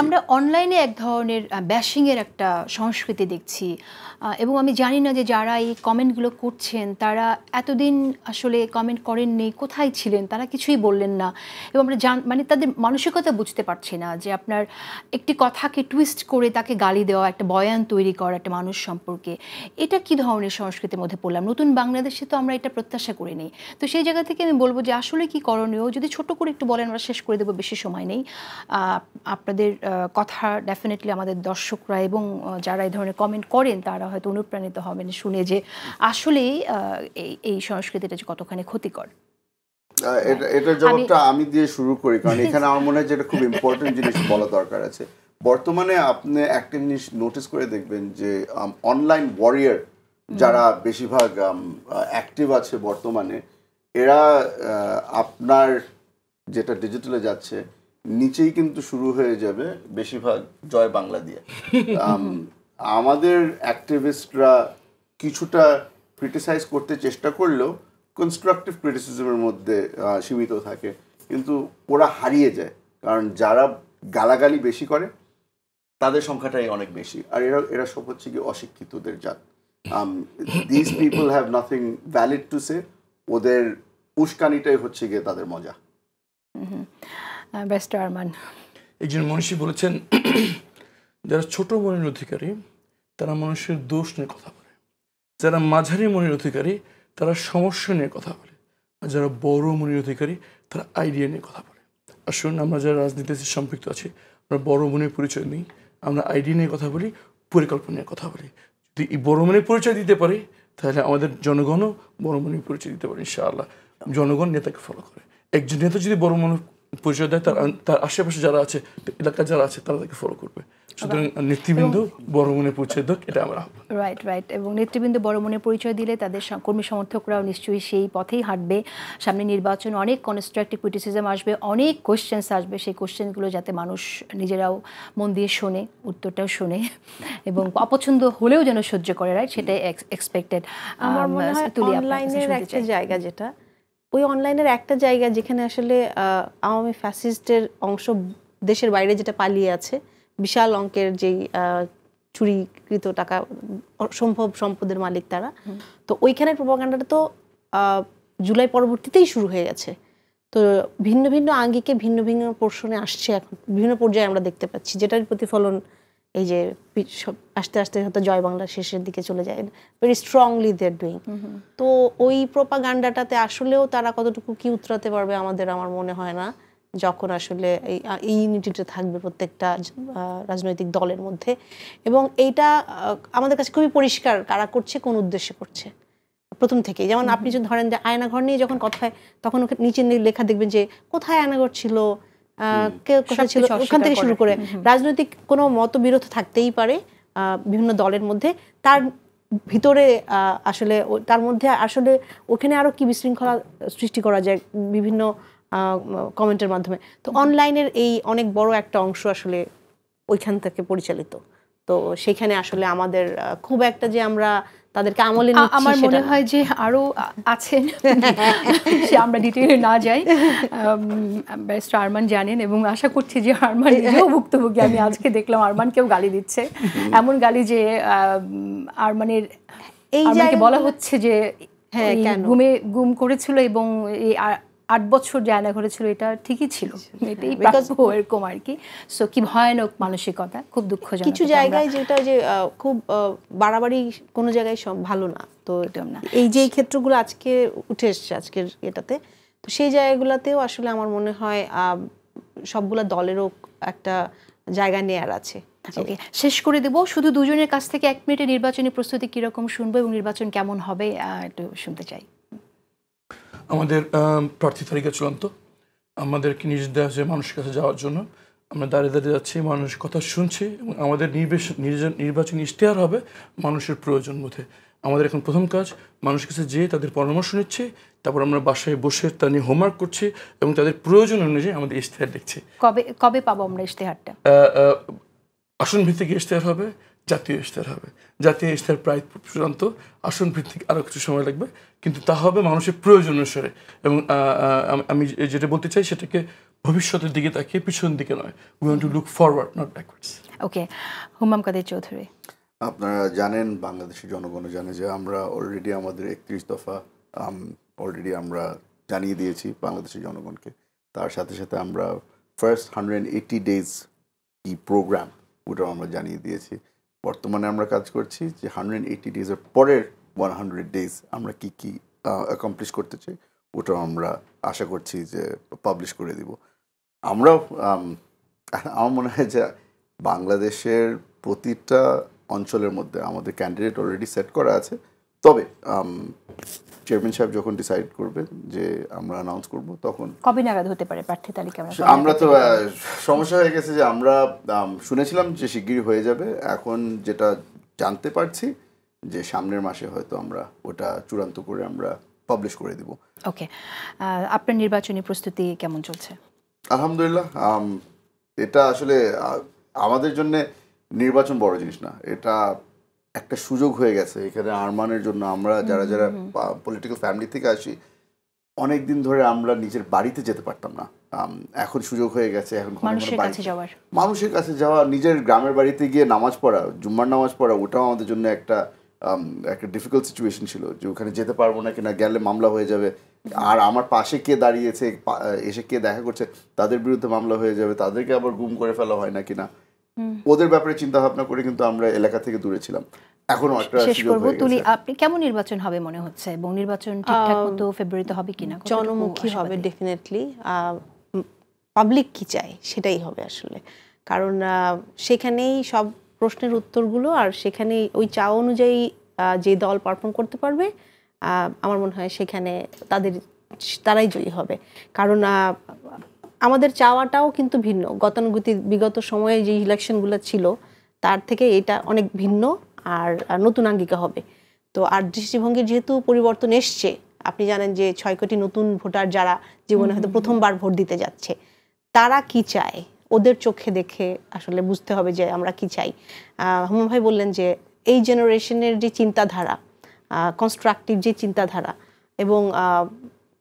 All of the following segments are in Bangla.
আমরা অনলাইনে এক ধরনের ব্যাশিংয়ের একটা সংস্কৃতি দেখছি এবং আমি জানি না যে যারা এই কমেন্টগুলো করছেন তারা এতদিন আসলে কমেন্ট করেননি, কোথায় ছিলেন, তারা কিছুই বললেন না এবং আমরা মানে তাদের মানসিকতা বুঝতে পারছি না যে আপনার একটি কথাকে টুইস্ট করে তাকে গালি দেওয়া, একটা বয়ান তৈরি করা একটা মানুষ সম্পর্কে, এটা কি ধরনের সংস্কৃতির মধ্যে পড়লাম? নতুন বাংলাদেশে তো আমরা এটা প্রত্যাশা করিনি। তো সেই জায়গা থেকে আমি বলবো যে আসলে কি করণীয়, যদি ছোট করে একটু বলেন, আমরা শেষ করে দেবো, বেশি সময় নেই। আপনাদের কথা ডেফিনেটলি আমাদের দর্শকরা এবং যারা এই ধরনের কমেন্ট করেন তারা হয়তো অনুপ্রাণিত হবেন শুনে যে আসলেই এই সংস্কৃতিটা যে কতখানি ক্ষতিকর। এটা জবাবটা আমি দিয়ে শুরু করি, কারণ এখানে আমার মনে হয় যেটা খুব ইম্পর্টেন্ট জিনিস বলা দরকার আছে। বর্তমানে আপনি একটা জিনিস নোটিস করে দেখবেন যে অনলাইন ওয়ারিয়ার যারা বেশিরভাগ অ্যাক্টিভ আছে বর্তমানে, এরা আপনার যেটা ডিজিটালে যাচ্ছে নিচেই কিন্তু শুরু হয়ে যাবে বেশিরভাগ জয় বাংলা দিয়ে। আমাদের অ্যাক্টিভিস্টরা কিছুটা ক্রিটিসাইজ করতে চেষ্টা করলেও কনস্ট্রাকটিভ ক্রিটিসিজমের মধ্যে সীমিত থাকে, কিন্তু ওরা হারিয়ে যায়, কারণ যারা গালাগালি বেশি করে তাদের সংখ্যাটাই অনেক বেশি, আর এরা সব হচ্ছে কি অশিক্ষিতদের জাত। This people have nothing valid to say, ওদের উস্কানিটাই হচ্ছে গিয়ে তাদের মজা। একজন মনীষী বলেছেন, যারা ছোট মনের অধিকারী তারা মানুষের দোষ নিয়ে কথা বলে, যারা মাঝারি মনের অধিকারী তারা সমস্যা নিয়ে কথা বলে, আর যারা বড় মনের অধিকারী তারা আইডিয়া নিয়ে কথা বলে। আসুন আমরা যারা রাজনীতিতে সম্পৃক্ত আছি আমরা বড় মনের পরিচয় নিই, আমরা আইডিয়া নিয়ে কথা বলি, পরিকল্পনা নিয়ে কথা বলি। যদি এই বড় মনের পরিচয় দিতে পারি তাহলে আমাদের জনগণও বড় মনের পরিচয় দিতে পারে ইনশাআল্লাহ। জনগণ নেতাকে ফলো করে। একজন নেতা যদি বড় মনের পরিচয় দেয়, তার আশেপাশে যারা আছে, এলাকায় যারা আছে, তারা তাকে ফলো করবে। সুতরাং নেতৃবৃন্দ বড় মনের পরিচয় দেখ, এটা আমরা রাইট। এবং নেতৃবৃন্দ বড় মনের পরিচয় দিলে তাদের কর্মী সমর্থকরাও নিশ্চয়ই সেই পথেই হাঁটবে। সামনে নির্বাচন, অনেক কনস্ট্রাকটিভ ক্রিটিসিজম আসবে, অনেক কোশ্চেন্স আসবে। সেই কোশ্চেনগুলো যাতে মানুষ নিজেরাও মন দিয়ে শোনে, উত্তরটাও শোনে এবং অপছন্দ হলেও যেন সহ্য করে, রাইট, সেটাই এক্সপেক্টেড। আমার মনে হয় অনলাইনের একটা জায়গা, যেটা ওই অনলাইনের একটা জায়গা যেখানে আসলে আওয়ামী ফ্যাসিস্টের অংশ দেশের বাইরে যেটা পালিয়ে আছে, বিশাল অঙ্কের যেই চুরিকৃত টাকা, অসম্ভব সম্পদের মালিক তারা, তো ওইখানের প্রপাগান্ডাটা তো জুলাই পরবর্তীতেই শুরু হয়ে গেছে। তো ভিন্ন ভিন্ন আঙ্গিকে ভিন্ন ভিন্ন পোর্শনে আসছে, এখন বিভিন্ন পর্যায়ে আমরা দেখতে পাচ্ছি, যেটার প্রতিফলন এই যে আস্তে আস্তে হয়তো জয় বাংলা শেষের দিকে চলে যায়, very strongly they are doing. তো ওই প্রপাগান্ডাটাতে আসলেও তারা কতটুকু কি উতরাতে পারবে আমার মনে হয় না, যখন আসলে এই ইউনিটিটা থাকবে প্রত্যেকটা রাজনৈতিক দলের মধ্যে। এবং এইটা আমাদের কাছে খুবই পরিষ্কার কারা করছে, কোন উদ্দেশ্যে করছে প্রথম থেকে। যেমন আপনি যদি ধরেন যে আয়নাঘর নিয়ে যখন কথা হয়, তখন নিচে লেখা দেখবেন যে কোথায় আয়নাঘর ছিল, কোথায় ছিল, ওখান থেকে শুরু করে রাজনৈতিক কোনো মতবিরোধ থাকতেই পারে বিভিন্ন দলের মধ্যে, তার ভিতরে আসলে তার মধ্যে আসলে ওখানে আরো কি বিশৃঙ্খলা সৃষ্টি করা যায় বিভিন্ন কমেন্টের মাধ্যমে। তো অনলাইনের এই অনেক বড় একটা অংশ আসলে ওইখান থেকে পরিচালিত। তো সেখানে আসলে আমাদের খুব একটা যে আমরা তাদেরকে আমলে নিচ্ছি, আমার মনে হয় যে আরো আছেন, সে আমরা ডিটেইলে না যাই। ব্যারিস্টার আরমান জানেন এবং আশা করছি যে আরমান নিজেও ভুক্তভোগী। আমি আজকে দেখলাম আরমানকেও গালি দিচ্ছে, এমন গালি যে আরমানের এই জায়গায় বলা হচ্ছে যে গুম করেছিল এবং এই 8 বছর যে আয়না ঘরেছিল এটা ঠিকই ছিল, এটাই এরকম আর কি। সো কি ভয়ানক মানসিকতা, খুব দুঃখজনক। কিছু জায়গায় যেটা যে খুব বাড়াবাড়ি কোনো জায়গায় ভালো না। তো এই যে ক্ষেত্রগুলো আজকে উঠে এসছে আজকের এটাতে, তো সেই জায়গাগুলোতেও আসলে আমার মনে হয় সবগুলা দলেরও একটা জায়গা নেয়ার আছে। শেষ করে দেব, শুধু দুজনের কাছ থেকে 1 মিনিটে নির্বাচনী প্রস্তুতি কিরকম শুনবো এবং নির্বাচন কেমন হবে একটু শুনতে চাই। আমাদের প্রার্থী তালিকা চূড়ান্ত, আমাদেরকে নির্দেশ দেওয়া হয়েছে মানুষের কাছে যাওয়ার জন্য। আমরা দাঁড়িয়ে দাঁড়িয়ে যাচ্ছি, মানুষের কথা শুনছি এবং আমাদের নির্বাচনী ইশতেহার হবে মানুষের প্রয়োজন বোধে। আমাদের এখন প্রথম কাজ মানুষের কাছে যেয়ে তাদের পরামর্শ নিচ্ছি, তারপর আমরা বাসায় বসে তা নিয়ে হোমওয়ার্ক করছি এবং তাদের প্রয়োজন অনুযায়ী আমাদের ইশতেহার দেখছি। কবে পাবো আমরা ইশতেহারটা? আসন ভিত্তিক ইশতেহার হবে, জাতীয় ইশতেহার হবে। জাতীয় ইশতেহার প্রায় চূড়ান্ত, আসন ভিত্তিক আরও কিছু সময় লাগবে, কিন্তু তা হবে মানুষের প্রয়োজন অনুসারে। এবং আমি যেটা বলতে চাই সেটাকে ভবিষ্যতের দিকে তাকিয়ে পিছন দিকে নয়, we want to look forward not backwards. Okay, Humam Kader Chowdhury, আপনারা জানেন, বাংলাদেশের জনগণও জানে যে আমরা অলরেডি আমাদের 31 দফা অলরেডি আমরা জানিয়ে দিয়েছি বাংলাদেশের জনগণকে। তার সাথে সাথে আমরা ফার্স্ট 180 ডেজ কি প্রোগ্রাম ওটাও আমরা জানিয়ে দিয়েছি। বর্তমানে আমরা কাজ করছি যে 180 ডেজের পরের 100 ডেজ আমরা কি কি অ্যাকমপ্লিশ করতে চাই, ওটাও আমরা আশা করছি যে পাবলিশ করে দিব। আমরাও আমার মনে হয় যে বাংলাদেশের প্রতিটা অঞ্চলের মধ্যে আমাদের ক্যান্ডিডেট অলরেডি সেট করা আছে। তবে চেয়ারম্যান সাহেব যখন ডিসাইড করবেন যে আমরা অ্যানাউন্স করব, তখন কবে নাগাদ হতে পারে প্রার্থী তালিকা? আমরা তো সমস্যা হয়ে গেছে যে আমরা শুনেছিলাম যে শিগগিরই হয়ে যাবে, এখন যেটা জানতে পারছি যে সামনের মাসে হয়তো আমরা ওটা চূড়ান্ত করে আমরা পাবলিশ করে দিব। ওকে, আপনার নির্বাচনী প্রস্তুতি কেমন চলছে? আলহামদুলিল্লাহ, এটা আসলে আমাদের জন্য নির্বাচন বড় জিনিস না, এটা একটা সুযোগ হয়ে গেছে এখানে আরমানের জন্য। আমরা যারা যারা পলিটিক্যাল ফ্যামিলি থেকে আসি, অনেক দিন ধরে আমরা নিজের বাড়িতে যেতে পারতাম না, এখন সুযোগ হয়ে গেছে। এখন মানুষের কাছে যাওয়া, নিজের গ্রামের বাড়িতে গিয়ে নামাজ পড়া, জুম্মার নামাজ পড়া, ওটাও আমাদের জন্য একটা ডিফিকাল্ট সিচুয়েশন ছিল যে ওখানে যেতে পারবো না, কিনা গেলে মামলা হয়ে যাবে, আর আমার পাশে কে দাঁড়িয়েছে এসে কে দেখা করছে তাদের বিরুদ্ধে মামলা হয়ে যাবে, তাদেরকে আবার গুম করে ফেলা হয় না কিনা, ওদের ব্যাপারে চিন্তা ভাবনা করে কিন্তু আমরা এলাকা থেকে দূরে ছিলাম। এখন একটা সুযোগ হয়ে গেছে। আপনি কেমন নির্বাচন হবে মনে হচ্ছে, এবং নির্বাচন ঠিকঠাক মতো ফেব্রুয়ারিতে হবে কিনা? জনমুখী হবে ডেফিনেটলি। পাবলিক কি চায় সেটাই হবে আসলে, কারণ সেখানেই সব প্রশ্নের উত্তরগুলো, আর সেখানেই ওই চাওয়া অনুযায়ী যে দল পারফর্ম করতে পারবে আমার মনে হয় সেখানে তারাই জয়ী হবে। কারণ আমাদের চাওয়াটাও কিন্তু ভিন্ন, গতানুগতিক বিগত সময়ে যে ইলেকশনগুলো ছিল তার থেকে এটা অনেক ভিন্ন আর নতুন আঙ্গিকা হবে। তো আর দৃষ্টিভঙ্গির যেহেতু পরিবর্তন এসছে, আপনি জানেন যে 6 কোটি নতুন ভোটার যারা জীবনে হয়তো প্রথমবার ভোট দিতে যাচ্ছে, তারা কি চায় ওদের চোখে দেখে আসলে বুঝতে হবে যে আমরা কি চাই। হুমায়ুন ভাই বললেন যে এই জেনারেশনের যে চিন্তাধারা, কনস্ট্রাকটিভ যে চিন্তাধারা, এবং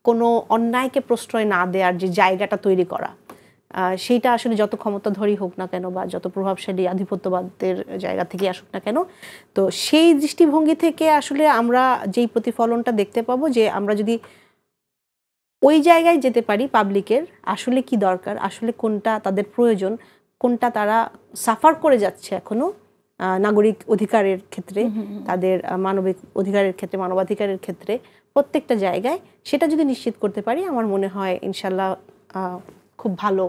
কোনো অন্যায়কে প্রশ্রয় না দেওয়ার যে জায়গাটা তৈরি করা, সেইটা আসলে যত ক্ষমতাধরী হোক না কেন বা যত প্রভাবশালী আধিপত্যবাদের জায়গা থেকে আসুক না কেন, তো সেই দৃষ্টিভঙ্গি থেকে আসলে আমরা যেই প্রতিফলনটা দেখতে পাবো যে আমরা যদি ওই জায়গায় যেতে পারি, পাবলিকের আসলে কি দরকার, আসলে কোনটা তাদের প্রয়োজন, কোনটা তারা সাফার করে যাচ্ছে এখনো নাগরিক অধিকারের ক্ষেত্রে, তাদের মানবিক অধিকারের ক্ষেত্রে, মানবাধিকারের ক্ষেত্রে, প্রত্যেকটা জায়গায় সেটা যদি নিশ্চিত করতে পারি, আমার মনে হয় ইনশাল্লাহ খুব ভালো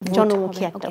জনমুখী একটা